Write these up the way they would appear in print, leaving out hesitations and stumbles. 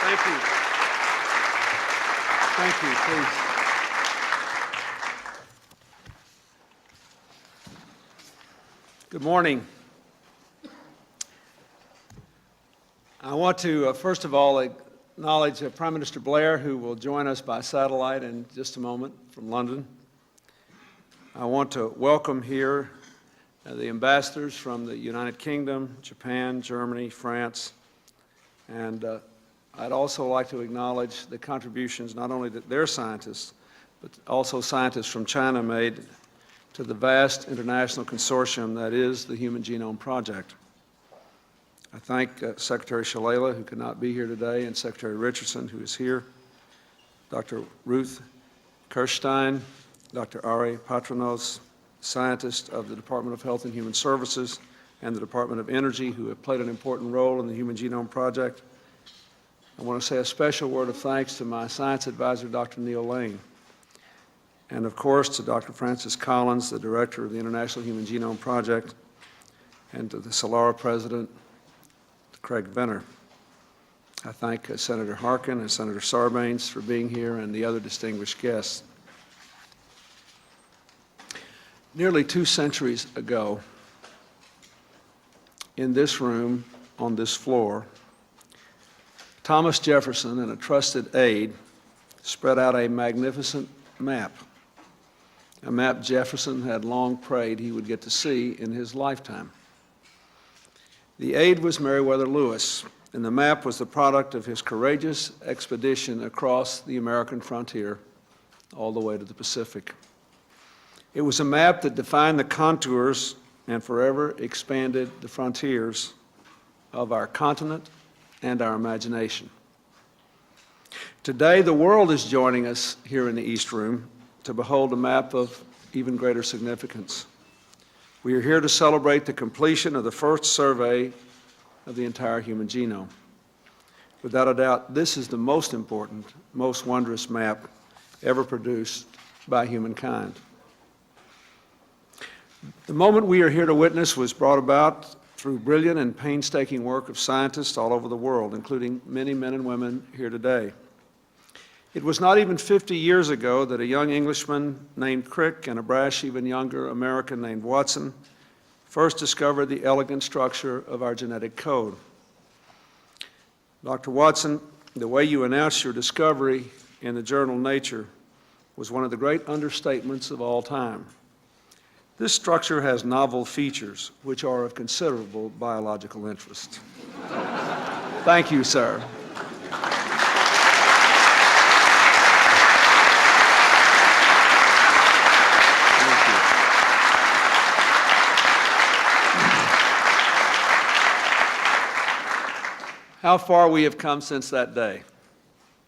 Thank you. Thank you, please. Good morning. I want to, first of all, acknowledge Prime Minister Blair, who will join us by satellite in just a moment from London. I want to welcome here the ambassadors from the United Kingdom, Japan, Germany, France, and I'd also like to acknowledge the contributions not only that their scientists, but also scientists from China made to the vast international consortium that is the Human Genome Project. I thank Secretary Shalala, who could not be here today, and Secretary Richardson, who is here, Dr. Ruth Kirstein, Dr. Ari Patronos, scientists of the Department of Health and Human Services and the Department of Energy, who have played an important role in the Human Genome Project. I want to say a special word of thanks to my science advisor, Dr. Neil Lane, and of course to Dr. Francis Collins, the director of the International Human Genome Project, and to the SOLARA president, Craig Venner. I thank Senator Harkin and Senator Sarbanes for being here and the other distinguished guests. Nearly 2 centuries ago, in this room, on this floor, Thomas Jefferson and a trusted aide spread out a magnificent map, a map Jefferson had long prayed he would get to see in his lifetime. The aide was Meriwether Lewis, and the map was the product of his courageous expedition across the American frontier all the way to the Pacific. It was a map that defined the contours and forever expanded the frontiers of our continent and our imagination. Today, the world is joining us here in the East Room to behold a map of even greater significance. We are here to celebrate the completion of the first survey of the entire human genome. Without a doubt, this is the most important, most wondrous map ever produced by humankind. The moment we are here to witness was brought about through brilliant and painstaking work of scientists all over the world, including many men and women here today. It was not even 50 years ago that a young Englishman named Crick and a brash, even younger American named Watson first discovered the elegant structure of our genetic code. Dr. Watson, the way you announced your discovery in the journal Nature was one of the great understatements of all time. This structure has novel features which are of considerable biological interest. Thank you, sir. How far we have come since that day.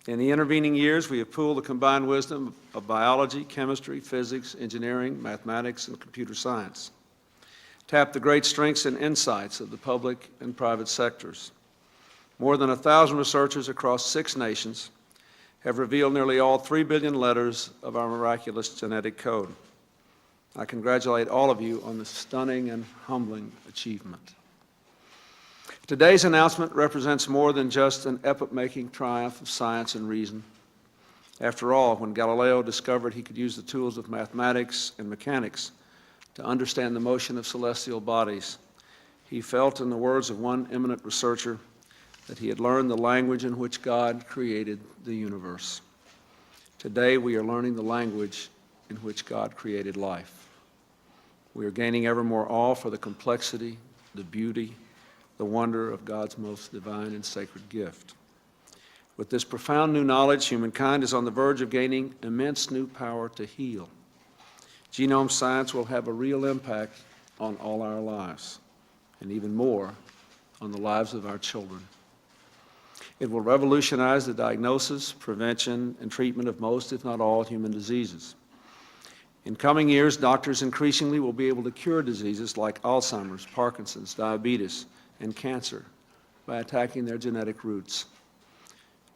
In the intervening years, we have pooled the combined wisdom of biology, chemistry, physics, engineering, mathematics, and computer science, tapped the great strengths and insights of the public and private sectors. More than 1,000 researchers across 6 nations have revealed nearly all 3 billion letters of our miraculous genetic code. I congratulate all of you on this stunning and humbling achievement. Today's announcement represents more than just an epoch-making triumph of science and reason. After all, when Galileo discovered he could use the tools of mathematics and mechanics to understand the motion of celestial bodies, he felt, in the words of one eminent researcher, that he had learned the language in which God created the universe. Today, we are learning the language in which God created life. We are gaining ever more awe for the complexity, the beauty, the wonder of God's most divine and sacred gift. With this profound new knowledge, humankind is on the verge of gaining immense new power to heal. Genome science will have a real impact on all our lives, and even more, on the lives of our children. It will revolutionize the diagnosis, prevention, and treatment of most, if not all, human diseases. In coming years, doctors increasingly will be able to cure diseases like Alzheimer's, Parkinson's, diabetes, and cancer by attacking their genetic roots.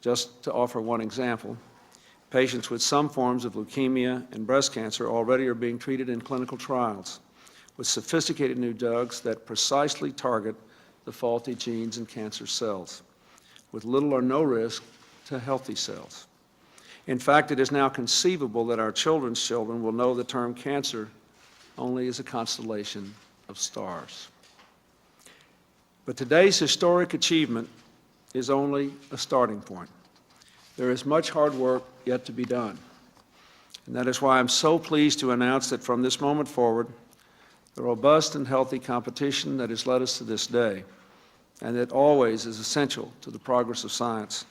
Just to offer one example, patients with some forms of leukemia and breast cancer already are being treated in clinical trials with sophisticated new drugs that precisely target the faulty genes in cancer cells. with little or no risk to healthy cells. In fact, it is now conceivable that our children's children will know the term cancer only as a constellation of stars. But today's historic achievement is only a starting point. There is much hard work yet to be done. And that is why I'm so pleased to announce that from this moment forward, the robust and healthy competition that has led us to this day, and that always is essential to the progress of science,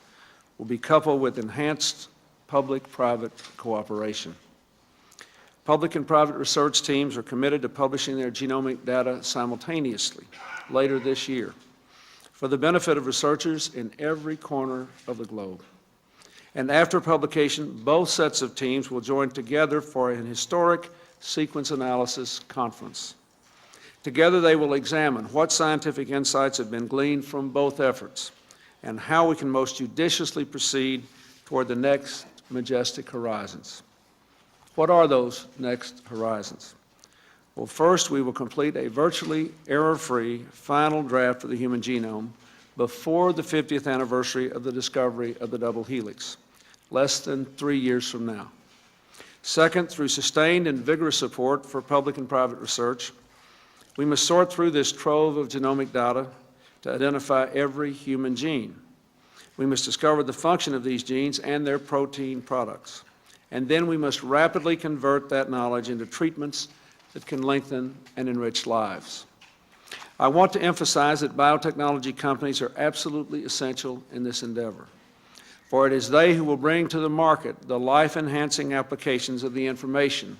will be coupled with enhanced public-private cooperation. Public and private research teams are committed to publishing their genomic data simultaneously later this year for the benefit of researchers in every corner of the globe. And after publication, both sets of teams will join together for an historic sequence analysis conference. Together they will examine what scientific insights have been gleaned from both efforts and how we can most judiciously proceed toward the next majestic horizons. What are those next horizons? Well, first, we will complete a virtually error-free final draft of the human genome before the 50th anniversary of the discovery of the double helix, less than 3 years from now. Second, through sustained and vigorous support for public and private research, we must sort through this trove of genomic data to identify every human gene. We must discover the function of these genes and their protein products. And then we must rapidly convert that knowledge into treatments that can lengthen and enrich lives. I want to emphasize that biotechnology companies are absolutely essential in this endeavor, for it is they who will bring to the market the life-enhancing applications of the information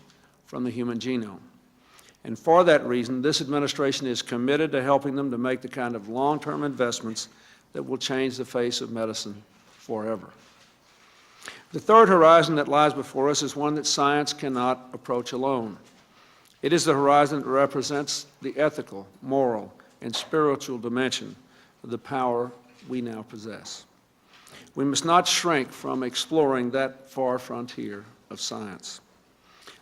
from the human genome. And for that reason, this administration is committed to helping them to make the kind of long-term investments that will change the face of medicine forever. The third horizon that lies before us is one that science cannot approach alone. It is the horizon that represents the ethical, moral, and spiritual dimension of the power we now possess. We must not shrink from exploring that far frontier of science.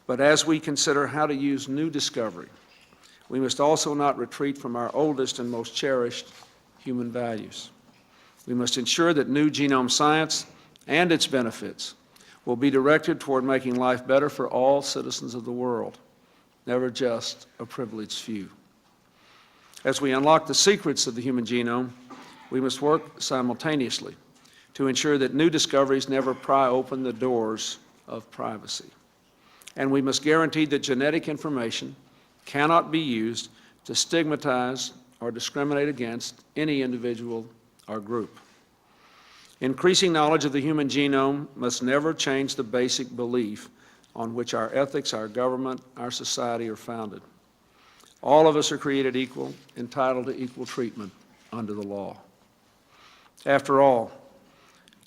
But as we consider how to use new discovery, we must also not retreat from our oldest and most cherished human values. We must ensure that new genome science and its benefits will be directed toward making life better for all citizens of the world, never just a privileged few. As we unlock the secrets of the human genome, we must work simultaneously to ensure that new discoveries never pry open the doors of privacy. And we must guarantee that genetic information cannot be used to stigmatize or discriminate against any individual or group. Increasing knowledge of the human genome must never change the basic belief on which our ethics, our government, our society are founded. All of us are created equal, entitled to equal treatment under the law. After all,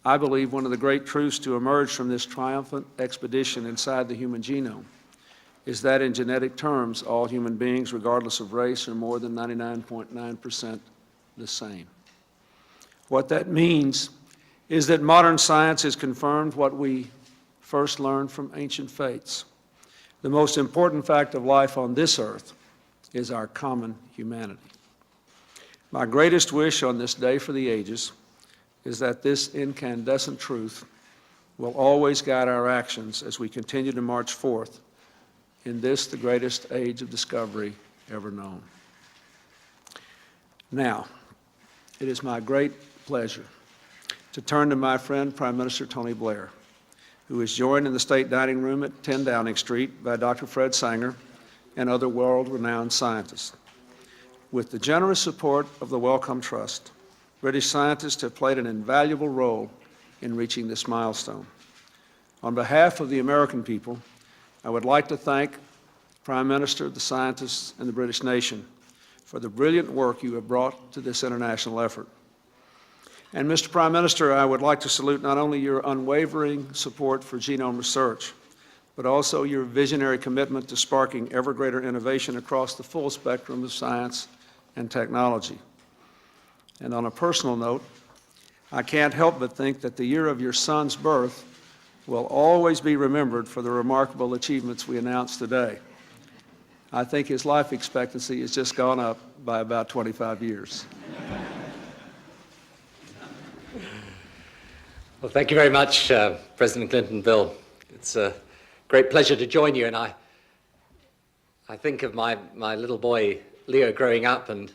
I believe one of the great truths to emerge from this triumphant expedition inside the human genome is that in genetic terms, all human beings, regardless of race, are more than 99.9% the same. What that means is that modern science has confirmed what we first learned from ancient faiths. The most important fact of life on this earth is our common humanity. My greatest wish on this day for the ages is that this incandescent truth will always guide our actions as we continue to march forth in this, the greatest age of discovery ever known. Now, it is my great pleasure to turn to my friend, Prime Minister Tony Blair, who is joined in the State Dining Room at 10 Downing Street by Dr. Fred Sanger and other world-renowned scientists. With the generous support of the Wellcome Trust, British scientists have played an invaluable role in reaching this milestone. On behalf of the American people, I would like to thank Prime Minister, the scientists, and the British nation for the brilliant work you have brought to this international effort. And Mr. Prime Minister, I would like to salute not only your unwavering support for genome research, but also your visionary commitment to sparking ever greater innovation across the full spectrum of science and technology. And on a personal note, I can't help but think that the year of your son's birth will always be remembered for the remarkable achievements we announced today. I think his life expectancy has just gone up by about 25 years. Well, thank you very much, President Clinton, Bill. It's a great pleasure to join you, and I think of my little boy, Leo, growing up and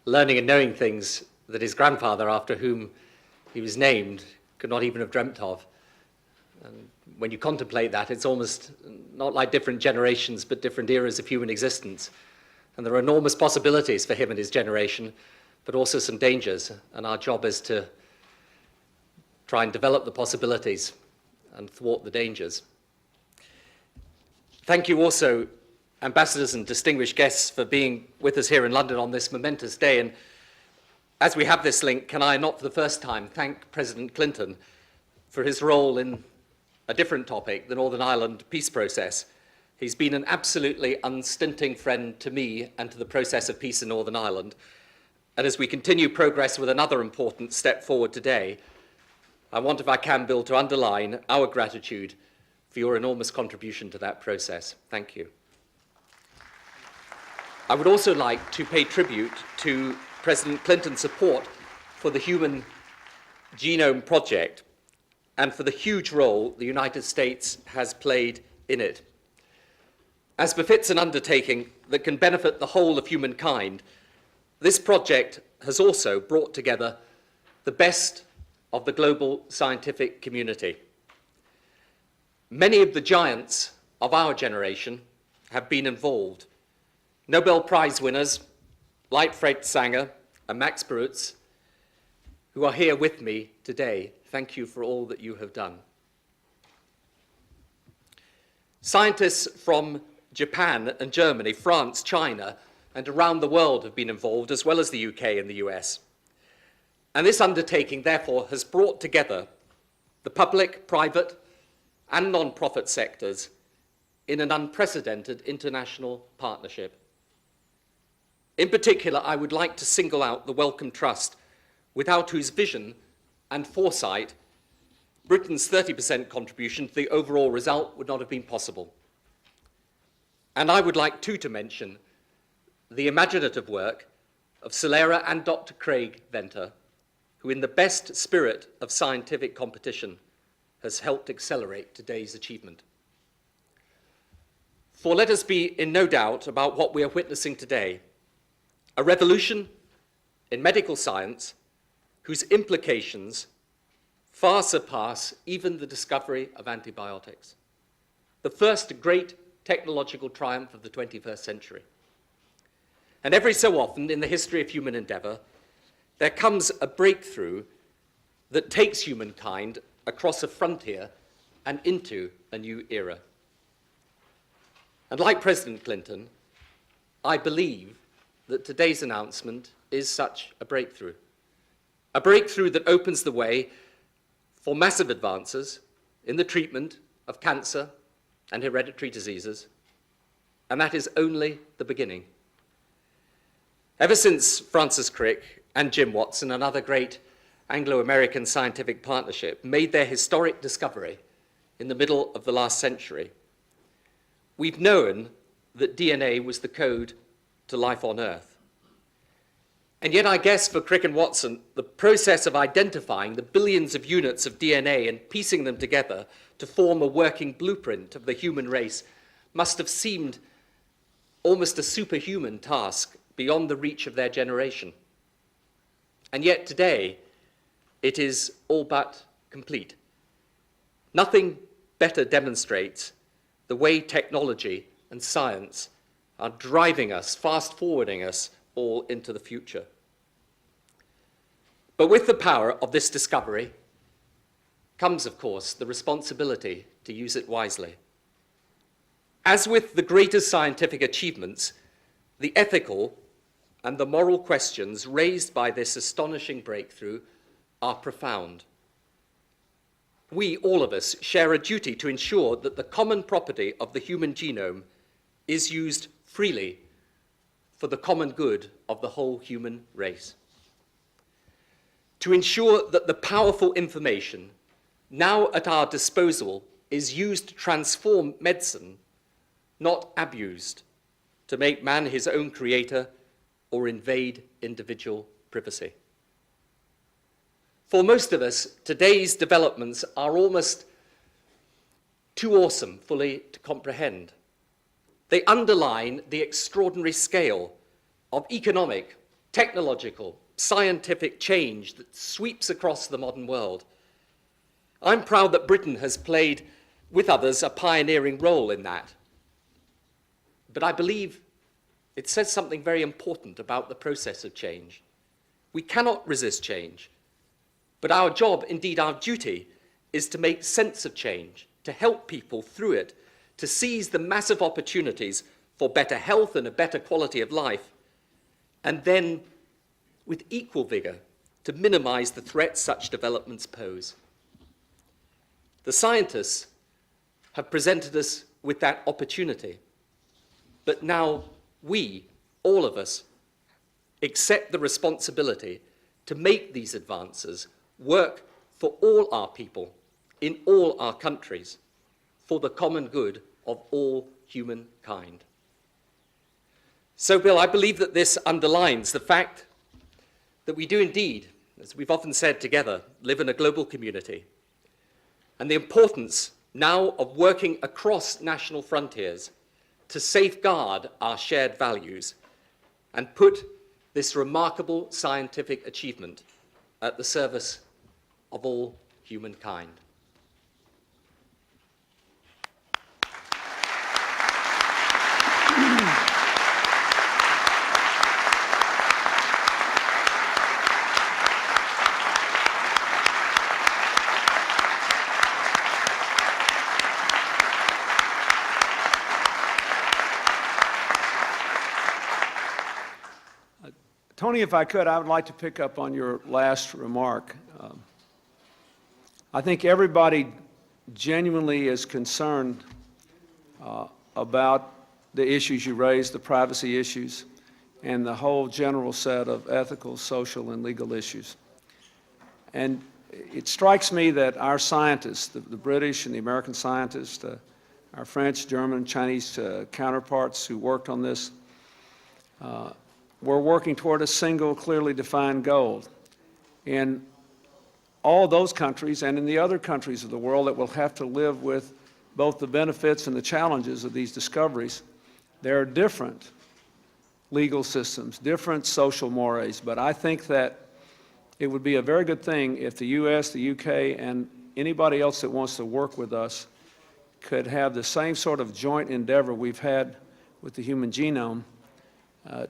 learning and knowing things that his grandfather, after whom he was named, could not even have dreamt of. And when you contemplate that, it's almost not like different generations, but different eras of human existence. And there are enormous possibilities for him and his generation, but also some dangers, and our job is to try and develop the possibilities and thwart the dangers. Thank you also, ambassadors and distinguished guests, for being with us here in London on this momentous day. And as we have this link, can I not for the first time thank President Clinton for his role in a different topic, the Northern Ireland peace process. He's been an absolutely unstinting friend to me and to the process of peace in Northern Ireland. And as we continue progress with another important step forward today, I want, if I can, Bill, to underline our gratitude for your enormous contribution to that process. Thank you. I would also like to pay tribute to President Clinton's support for the Human Genome Project and for the huge role the United States has played in it. As befits an undertaking that can benefit the whole of humankind, this project has also brought together the best of the global scientific community. Many of the giants of our generation have been involved. Nobel Prize winners like Fred Sanger and Max Perutz, who are here with me today. Thank you for all that you have done. Scientists from Japan and Germany, France, China, and around the world have been involved, as well as the UK and the US. And this undertaking, therefore, has brought together the public, private, and non-profit sectors in an unprecedented international partnership. In particular, I would like to single out the Wellcome Trust, without whose vision and foresight, Britain's 30% contribution to the overall result would not have been possible. And I would like, too, to mention the imaginative work of Solera and Dr. Craig Venter, who in the best spirit of scientific competition has helped accelerate today's achievement. For let us be in no doubt about what we are witnessing today, a revolution in medical science whose implications far surpass even the discovery of antibiotics. The first great technological triumph of the 21st century. And every so often in the history of human endeavor, there comes a breakthrough that takes humankind across a frontier and into a new era. And like President Clinton, I believe that today's announcement is such a breakthrough that opens the way for massive advances in the treatment of cancer and hereditary diseases, and that is only the beginning. Ever since Francis Crick and Jim Watson, another great Anglo-American scientific partnership, made their historic discovery in the middle of the last century, we've known that DNA was the code to life on Earth. And yet I guess for Crick and Watson, the process of identifying the billions of units of DNA and piecing them together to form a working blueprint of the human race must have seemed almost a superhuman task beyond the reach of their generation. And yet today, it is all but complete. Nothing better demonstrates the way technology and science are driving us, fast-forwarding us all into the future. But with the power of this discovery comes, of course, the responsibility to use it wisely. As with the greatest scientific achievements, the ethical and the moral questions raised by this astonishing breakthrough are profound. We, all of us, share a duty to ensure that the common property of the human genome is used freely for the common good of the whole human race. To ensure that the powerful information now at our disposal is used to transform medicine, not abused to make man his own creator or invade individual privacy. For most of us, today's developments are almost too awesome fully to comprehend. They underline the extraordinary scale of economic, technological, scientific change that sweeps across the modern world. I'm proud that Britain has played, with others, a pioneering role in that. But I believe it says something very important about the process of change. We cannot resist change, but our job, indeed our duty, is to make sense of change, to help people through it, to seize the massive opportunities for better health and a better quality of life, and then, with equal vigor, to minimize the threats such developments pose. The scientists have presented us with that opportunity, but now we, all of us, accept the responsibility to make these advances work for all our people in all our countries, for the common good of all humankind. So, Bill, I believe that this underlines the fact that we do indeed, as we've often said together, live in a global community, and the importance now of working across national frontiers to safeguard our shared values and put this remarkable scientific achievement at the service of all humankind. Tony, if I could, I would like to pick up on your last remark. I think everybody genuinely is concerned about the issues you raised, the privacy issues, and the whole general set of ethical, social, and legal issues. And it strikes me that our scientists, the British and the American scientists, our French, German, Chinese counterparts who worked on this, we're working toward a single, clearly defined goal. In all those countries and in the other countries of the world that will have to live with both the benefits and the challenges of these discoveries, there are different legal systems, different social mores, but I think that it would be a very good thing if the US, the UK, and anybody else that wants to work with us could have the same sort of joint endeavor we've had with the human genome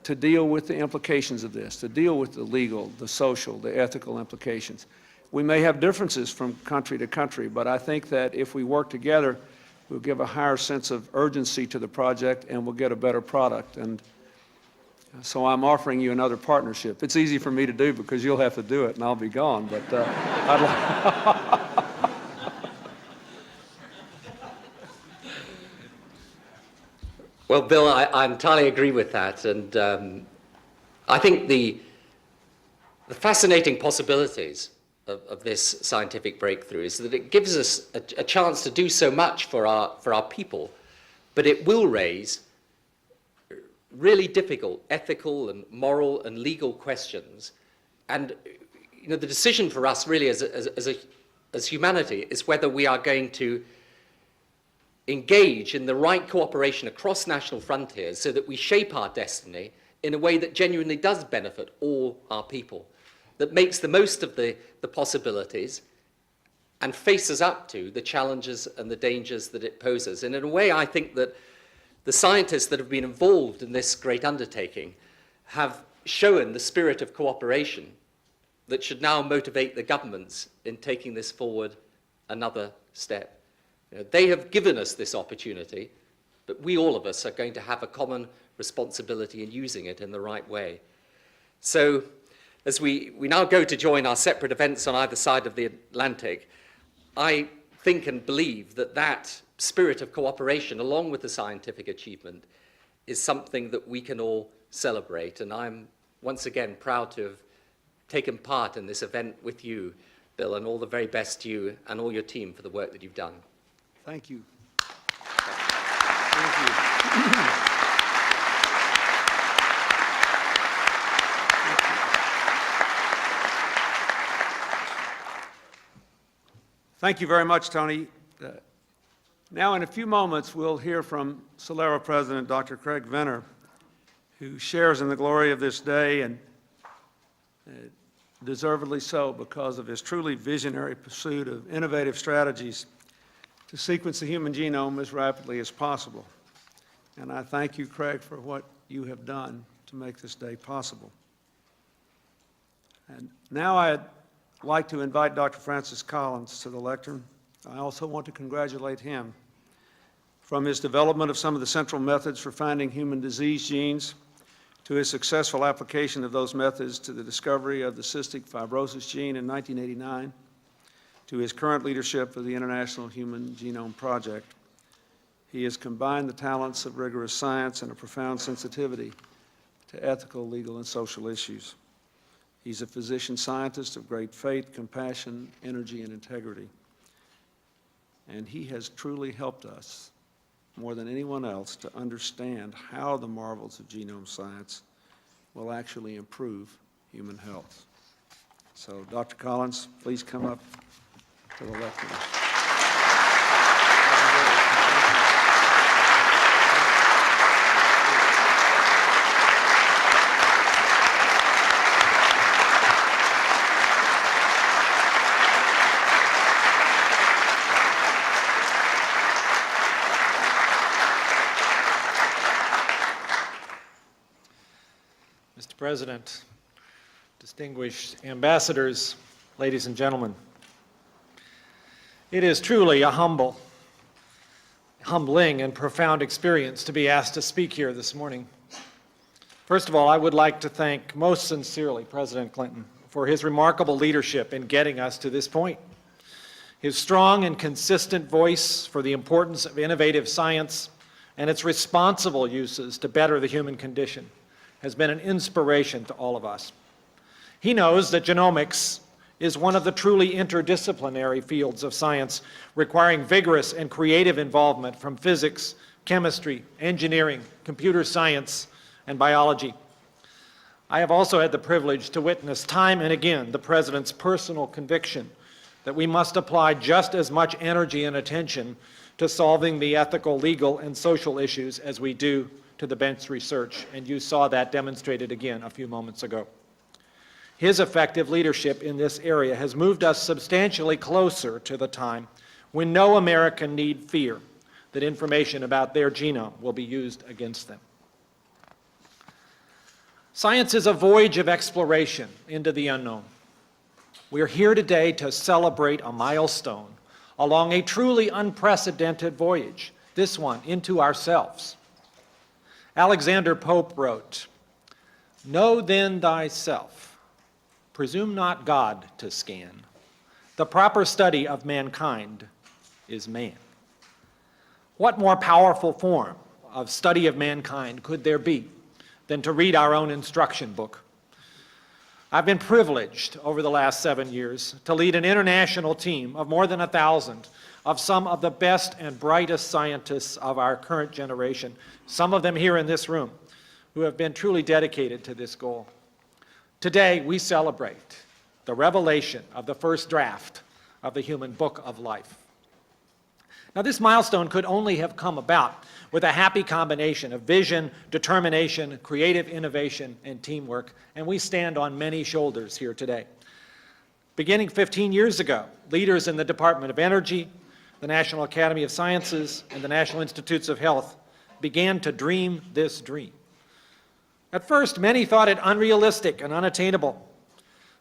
to deal with the implications of this, to deal with the legal, the social, the ethical implications. We may have differences from country to country, but I think that if we work together, we'll give a higher sense of urgency to the project and we'll get a better product. And so I'm offering you another partnership. It's easy for me to do because you'll have to do it and I'll be gone, but I'd like... Well, Bill, I entirely agree with that, and I think the fascinating possibilities of this scientific breakthrough is that it gives us a chance to do so much for our people, but it will raise really difficult ethical and moral and legal questions. And the decision for us really as humanity is whether we are going to engage in the right cooperation across national frontiers so that we shape our destiny in a way that genuinely does benefit all our people, that makes the most of the possibilities and faces up to the challenges and the dangers that it poses. And in a way, I think that the scientists that have been involved in this great undertaking have shown the spirit of cooperation that should now motivate the governments in taking this forward another step. They have given us this opportunity, but we, all of us, are going to have a common responsibility in using it in the right way. So, as we now go to join our separate events on either side of the Atlantic, I think and believe that that spirit of cooperation, along with the scientific achievement, is something that we can all celebrate. And I'm, once again, proud to have taken part in this event with you, Bill, and all the very best to you and all your team for the work that you've done. Thank you. Thank you. Thank you very much, Tony. Now, in a few moments, we'll hear from Celera President Dr. Craig Venner, who shares in the glory of this day, and deservedly so, because of his truly visionary pursuit of innovative strategies to sequence the human genome as rapidly as possible. And I thank you, Craig, for what you have done to make this day possible. And now I'd like to invite Dr. Francis Collins to the lectern. I also want to congratulate him. From his development of some of the central methods for finding human disease genes, to his successful application of those methods to the discovery of the cystic fibrosis gene in 1989, to his current leadership of the International Human Genome Project, he has combined the talents of rigorous science and a profound sensitivity to ethical, legal, and social issues. He's a physician scientist of great faith, compassion, energy, and integrity. And he has truly helped us, more than anyone else, to understand how the marvels of genome science will actually improve human health. So, Dr. Collins, please come up to the lectern. Mr. President, distinguished ambassadors, ladies and gentlemen, it is truly a humbling and profound experience to be asked to speak here this morning. First of all, I would like to thank most sincerely President Clinton for his remarkable leadership in getting us to this point. His strong and consistent voice for the importance of innovative science and its responsible uses to better the human condition has been an inspiration to all of us. He knows that genomics is one of the truly interdisciplinary fields of science, requiring vigorous and creative involvement from physics, chemistry, engineering, computer science, and biology. I have also had the privilege to witness time and again the President's personal conviction that we must apply just as much energy and attention to solving the ethical, legal, and social issues as we do to the bench research, and you saw that demonstrated again a few moments ago. His effective leadership in this area has moved us substantially closer to the time when no American need fear that information about their genome will be used against them. Science is a voyage of exploration into the unknown. We are here today to celebrate a milestone along a truly unprecedented voyage, this one into ourselves. Alexander Pope wrote, "Know then thyself, presume not God to scan. The proper study of mankind is man." What more powerful form of study of mankind could there be than to read our own instruction book? I've been privileged over the last 7 years to lead an international team of more than 1,000 of some of the best and brightest scientists of our current generation, some of them here in this room, who have been truly dedicated to this goal. Today, we celebrate the revelation of the first draft of the Human Book of Life. Now, this milestone could only have come about with a happy combination of vision, determination, creative innovation, and teamwork, and we stand on many shoulders here today. Beginning 15 years ago, leaders in the Department of Energy, the National Academy of Sciences, and the National Institutes of Health began to dream this dream. At first, many thought it unrealistic and unattainable,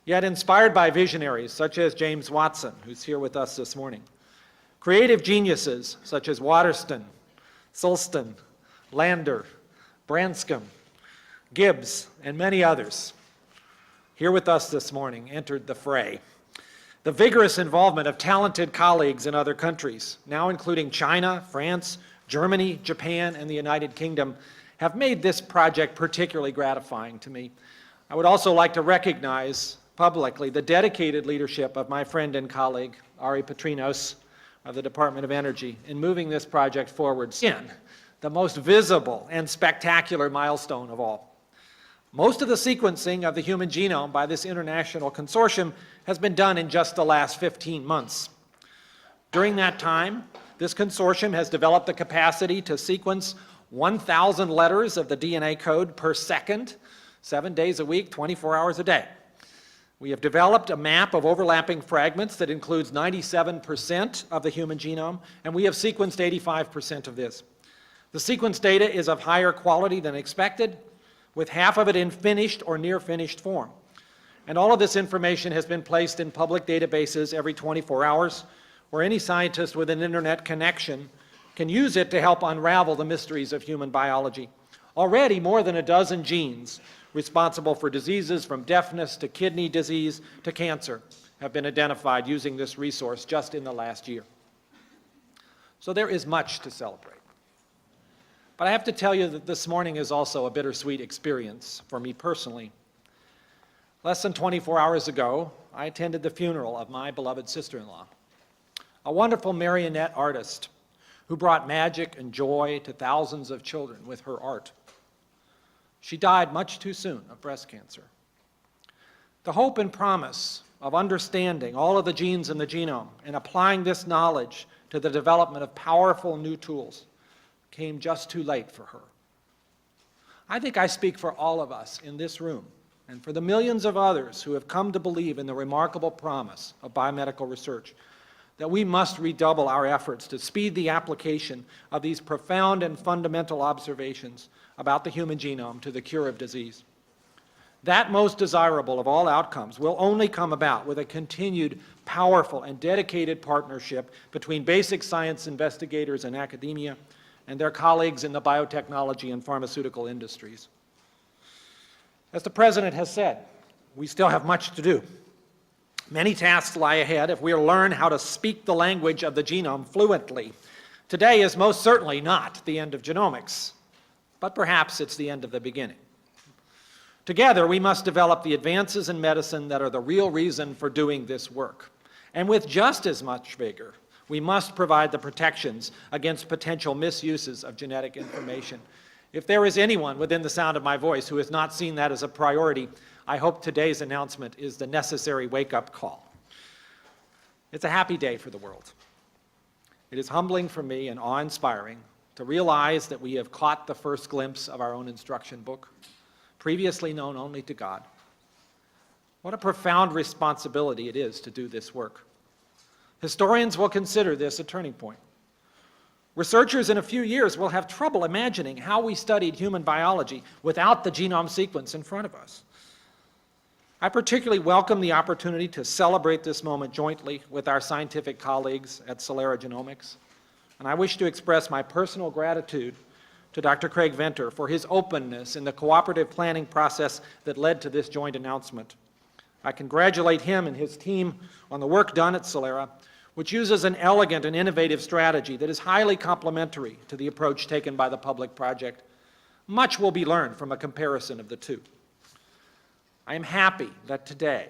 yet inspired by visionaries such as James Watson, who's here with us this morning, creative geniuses such as Waterston, Sulston, Lander, Branscombe, Gibbs, and many others, here with us this morning, entered the fray. The vigorous involvement of talented colleagues in other countries, now including China, France, Germany, Japan, and the United Kingdom, have made this project particularly gratifying to me. I would also like to recognize publicly the dedicated leadership of my friend and colleague, Ari Petrinos, of the Department of Energy, in moving this project forward. In the most visible and spectacular milestone of all. Most of the sequencing of the human genome by this international consortium has been done in just the last 15 months. During that time, this consortium has developed the capacity to sequence 1,000 letters of the DNA code per second, 7 days a week, 24 hours a day. We have developed a map of overlapping fragments that includes 97% of the human genome, and we have sequenced 85% of this. The sequence data is of higher quality than expected, with half of it in finished or near finished form. And all of this information has been placed in public databases every 24 hours, where any scientist with an internet connection can use it to help unravel the mysteries of human biology. Already, more than a dozen genes responsible for diseases from deafness to kidney disease to cancer have been identified using this resource just in the last year. So there is much to celebrate. But I have to tell you that this morning is also a bittersweet experience for me personally. Less than 24 hours ago, I attended the funeral of my beloved sister-in-law, a wonderful marionette artist who brought magic and joy to thousands of children with her art. She died much too soon of breast cancer. The hope and promise of understanding all of the genes in the genome and applying this knowledge to the development of powerful new tools came just too late for her. I think I speak for all of us in this room and for the millions of others who have come to believe in the remarkable promise of biomedical research that we must redouble our efforts to speed the application of these profound and fundamental observations about the human genome to the cure of disease. That most desirable of all outcomes will only come about with a continued, powerful, and dedicated partnership between basic science investigators and academia and their colleagues in the biotechnology and pharmaceutical industries. As the President has said, we still have much to do. Many tasks lie ahead if we learn how to speak the language of the genome fluently. Today is most certainly not the end of genomics, but perhaps it's the end of the beginning. Together, we must develop the advances in medicine that are the real reason for doing this work. And with just as much vigor, we must provide the protections against potential misuses of genetic information. If there is anyone within the sound of my voice who has not seen that as a priority, I hope today's announcement is the necessary wake-up call. It's a happy day for the world. It is humbling for me and awe-inspiring to realize that we have caught the first glimpse of our own instruction book, previously known only to God. What a profound responsibility it is to do this work. Historians will consider this a turning point. Researchers in a few years will have trouble imagining how we studied human biology without the genome sequence in front of us. I particularly welcome the opportunity to celebrate this moment jointly with our scientific colleagues at Celera Genomics, and I wish to express my personal gratitude to Dr. Craig Venter for his openness in the cooperative planning process that led to this joint announcement. I congratulate him and his team on the work done at Celera, which uses an elegant and innovative strategy that is highly complementary to the approach taken by the public project. Much will be learned from a comparison of the two. I am happy that today,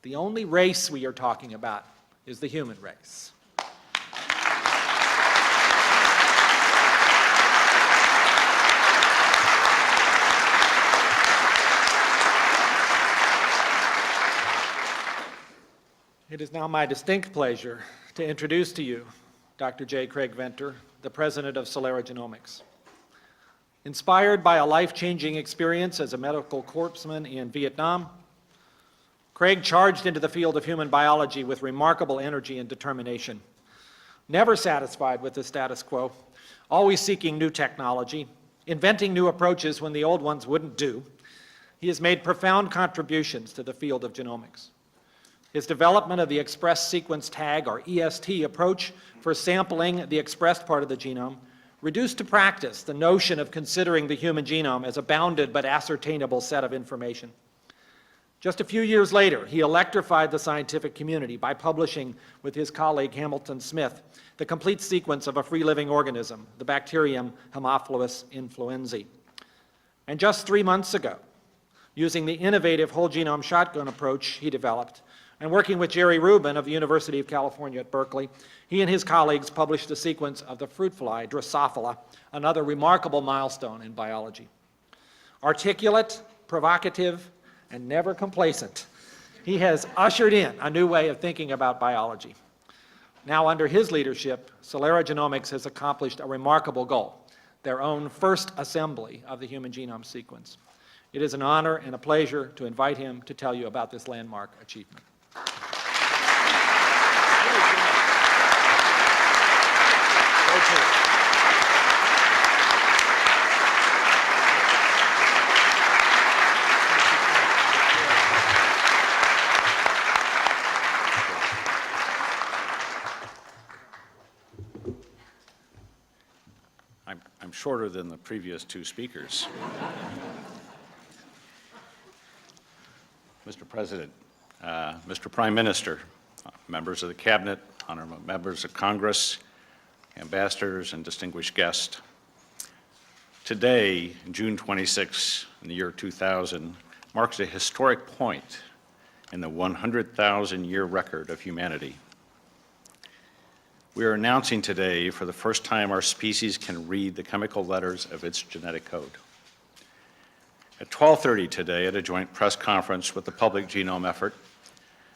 the only race we are talking about is the human race. It is now my distinct pleasure to introduce to you Dr. J. Craig Venter, the president of Celera Genomics. Inspired by a life-changing experience as a medical corpsman in Vietnam, Craig charged into the field of human biology with remarkable energy and determination. Never satisfied with the status quo, always seeking new technology, inventing new approaches when the old ones wouldn't do, he has made profound contributions to the field of genomics. His development of the express sequence tag, or EST, approach for sampling the expressed part of the genome reduced to practice the notion of considering the human genome as a bounded but ascertainable set of information. Just a few years later, he electrified the scientific community by publishing with his colleague Hamilton Smith the complete sequence of a free-living organism, the bacterium Haemophilus influenzae. And just 3 months ago, using the innovative whole genome shotgun approach he developed, and working with Jerry Rubin of the University of California at Berkeley, he and his colleagues published the sequence of the fruit fly, Drosophila, another remarkable milestone in biology. Articulate, provocative, and never complacent, he has ushered in a new way of thinking about biology. Now, under his leadership, Celera Genomics has accomplished a remarkable goal, their own first assembly of the human genome sequence. It is an honor and a pleasure to invite him to tell you about this landmark achievement. I'm shorter than the previous two speakers. Mr. President, Mr. Prime Minister, members of the Cabinet, honorable members of Congress, ambassadors, and distinguished guests. Today, June 26, in the year 2000, marks a historic point in the 100,000-year record of humanity. We are announcing today, for the first time, our species can read the chemical letters of its genetic code. At 12:30 today, at a joint press conference with the Public Genome Effort,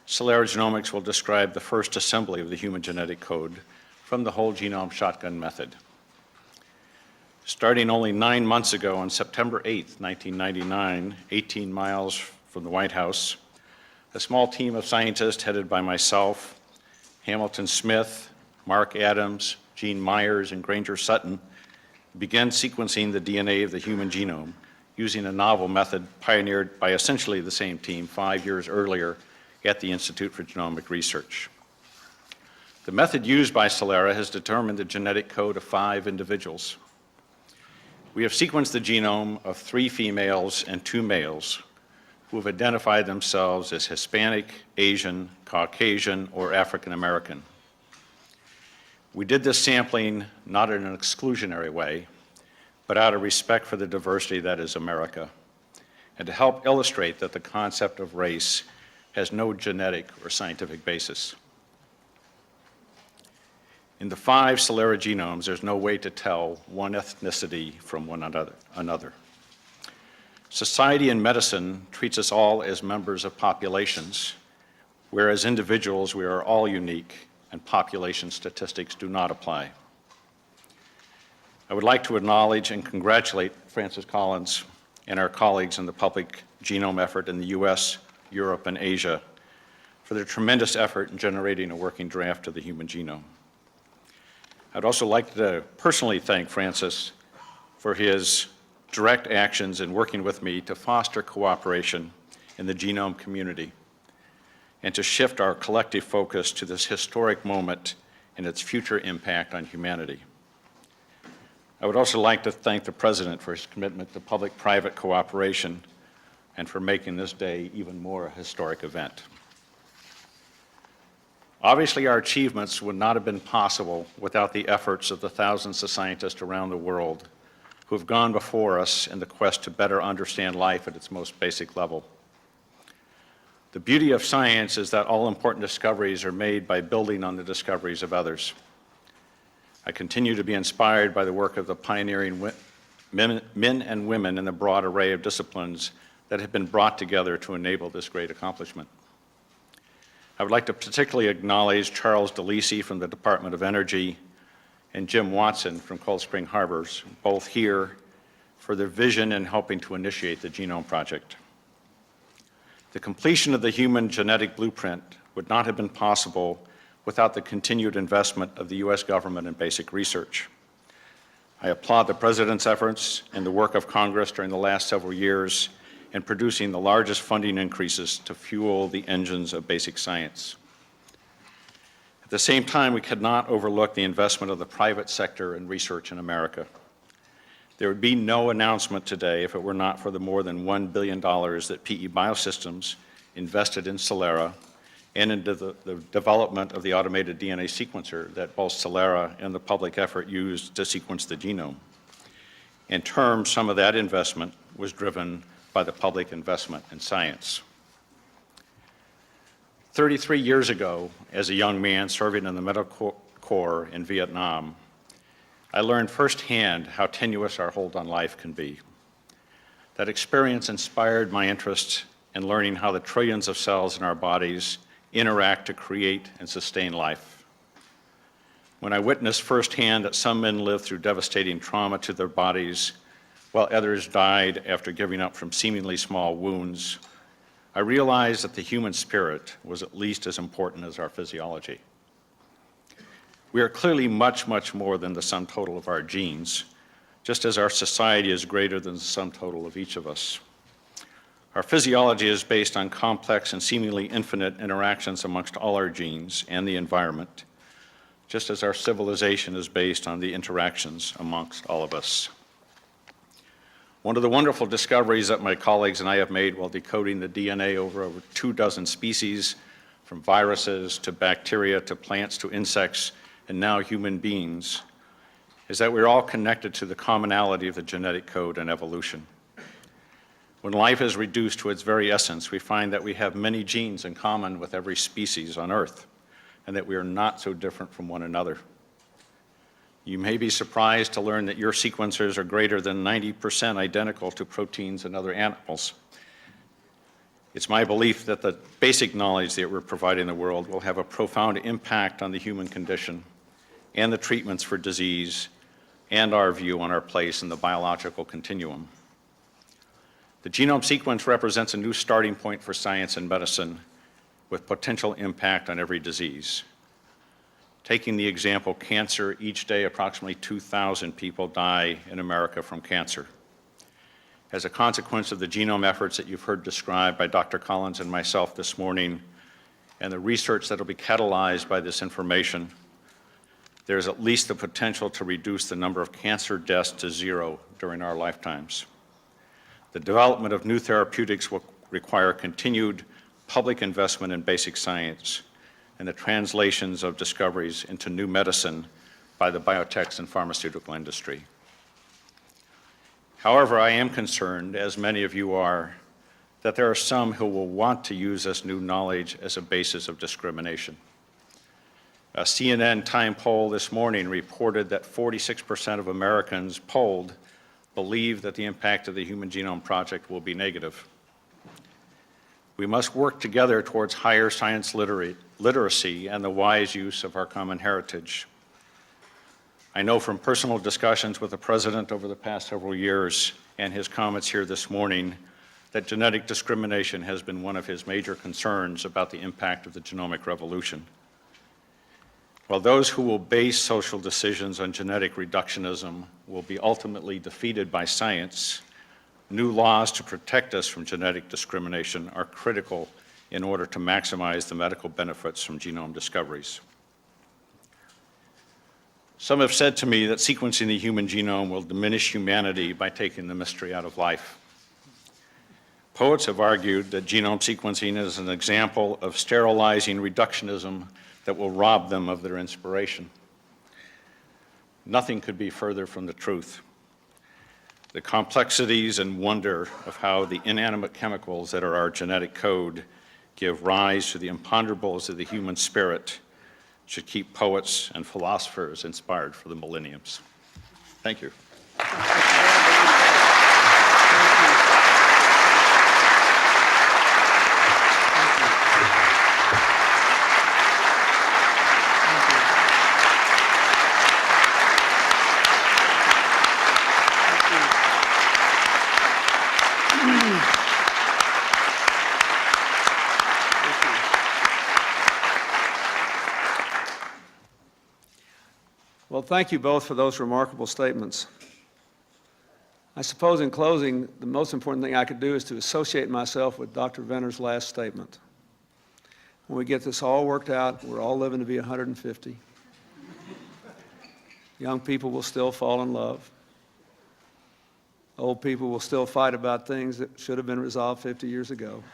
Celera Genomics will describe the first assembly of the human genetic code from the whole genome shotgun method. Starting only 9 months ago on September 8, 1999, 18 miles from the White House, a small team of scientists headed by myself, Hamilton Smith, Mark Adams, Gene Myers, and Granger Sutton began sequencing the DNA of the human genome using a novel method pioneered by essentially the same team 5 years earlier at the Institute for Genomic Research. The method used by Celera has determined the genetic code of 5 individuals. We have sequenced the genome of 3 females and 2 males who have identified themselves as Hispanic, Asian, Caucasian, or African American. We did this sampling not in an exclusionary way, but out of respect for the diversity that is America, and to help illustrate that the concept of race has no genetic or scientific basis. In the 5 Celera genomes, there's no way to tell one ethnicity from one another. Society and medicine treats us all as members of populations, whereas individuals, we are all unique, and population statistics do not apply. I would like to acknowledge and congratulate Francis Collins and our colleagues in the Public Genome Effort in the US, Europe, and Asia for their tremendous effort in generating a working draft of the human genome. I'd also like to personally thank Francis for his direct actions in working with me to foster cooperation in the genome community and to shift our collective focus to this historic moment and its future impact on humanity. I would also like to thank the President for his commitment to public-private cooperation and for making this day even more a historic event. Obviously, our achievements would not have been possible without the efforts of the thousands of scientists around the world who have gone before us in the quest to better understand life at its most basic level. The beauty of science is that all important discoveries are made by building on the discoveries of others. I continue to be inspired by the work of the pioneering men and women in the broad array of disciplines that have been brought together to enable this great accomplishment. I would like to particularly acknowledge Charles DeLisi from the Department of Energy and Jim Watson from Cold Spring Harbors, both here, for their vision in helping to initiate the Genome Project. The completion of the human genetic blueprint would not have been possible without the continued investment of the U.S. government in basic research. I applaud the President's efforts and the work of Congress during the last several years in producing the largest funding increases to fuel the engines of basic science. At the same time, we cannot overlook the investment of the private sector in research in America. There would be no announcement today if it were not for the more than $1 billion that PE Biosystems invested in Celera and into the development of the automated DNA sequencer that both Celera and the public effort used to sequence the genome. In turn, some of that investment was driven by the public investment in science. 33 years ago, as a young man serving in the Medical Corps in Vietnam, I learned firsthand how tenuous our hold on life can be. That experience inspired my interest in learning how the trillions of cells in our bodies interact to create and sustain life. When I witnessed firsthand that some men lived through devastating trauma to their bodies, while others died after giving up from seemingly small wounds, I realized that the human spirit was at least as important as our physiology. We are clearly much, much more than the sum total of our genes, just as our society is greater than the sum total of each of us. Our physiology is based on complex and seemingly infinite interactions amongst all our genes and the environment, just as our civilization is based on the interactions amongst all of us. One of the wonderful discoveries that my colleagues and I have made while decoding the DNA over 24 species, from viruses to bacteria to plants to insects and now human beings, is that we're all connected to the commonality of the genetic code and evolution. When life is reduced to its very essence, we find that we have many genes in common with every species on Earth, and that we are not so different from one another. You may be surprised to learn that your sequencers are greater than 90% identical to proteins in other animals. It's my belief that the basic knowledge that we're providing the world will have a profound impact on the human condition and the treatments for disease and our view on our place in the biological continuum. The genome sequence represents a new starting point for science and medicine with potential impact on every disease. Taking the example cancer, each day approximately 2,000 people die in America from cancer. As a consequence of the genome efforts that you've heard described by Dr. Collins and myself this morning, and the research that will be catalyzed by this information, there is at least the potential to reduce the number of cancer deaths to zero during our lifetimes. The development of new therapeutics will require continued public investment in basic science and the translations of discoveries into new medicine by the biotech and pharmaceutical industry. However, I am concerned, as many of you are, that there are some who will want to use this new knowledge as a basis of discrimination. A CNN Time poll this morning reported that 46% of Americans polled believe that the impact of the Human Genome Project will be negative. We must work together towards higher science literacy and the wise use of our common heritage. I know from personal discussions with the President over the past several years and his comments here this morning that genetic discrimination has been one of his major concerns about the impact of the genomic revolution. While those who will base social decisions on genetic reductionism will be ultimately defeated by science, new laws to protect us from genetic discrimination are critical in order to maximize the medical benefits from genome discoveries. Some have said to me that sequencing the human genome will diminish humanity by taking the mystery out of life. Poets have argued that genome sequencing is an example of sterilizing reductionism that will rob them of their inspiration. Nothing could be further from the truth. The complexities and wonder of how the inanimate chemicals that are our genetic code give rise to the imponderables of the human spirit should keep poets and philosophers inspired for the millenniums. Thank you. Well, thank you both for those remarkable statements. I suppose in closing, the most important thing I could do is to associate myself with Dr. Venner's last statement. When we get this all worked out, we're all living to be 150. Young people will still fall in love. Old people will still fight about things that should have been resolved 50 years ago.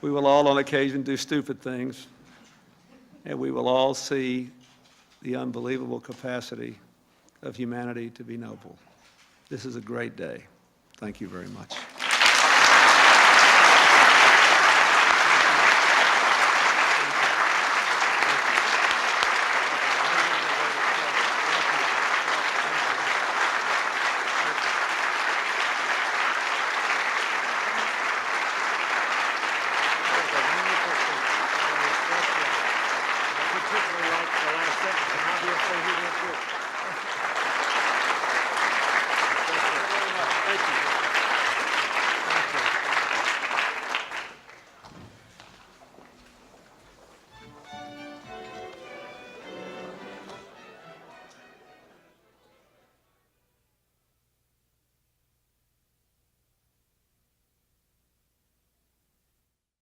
We will all on occasion do stupid things, and we will all see the unbelievable capacity of humanity to be noble. This is a great day. Thank you very much.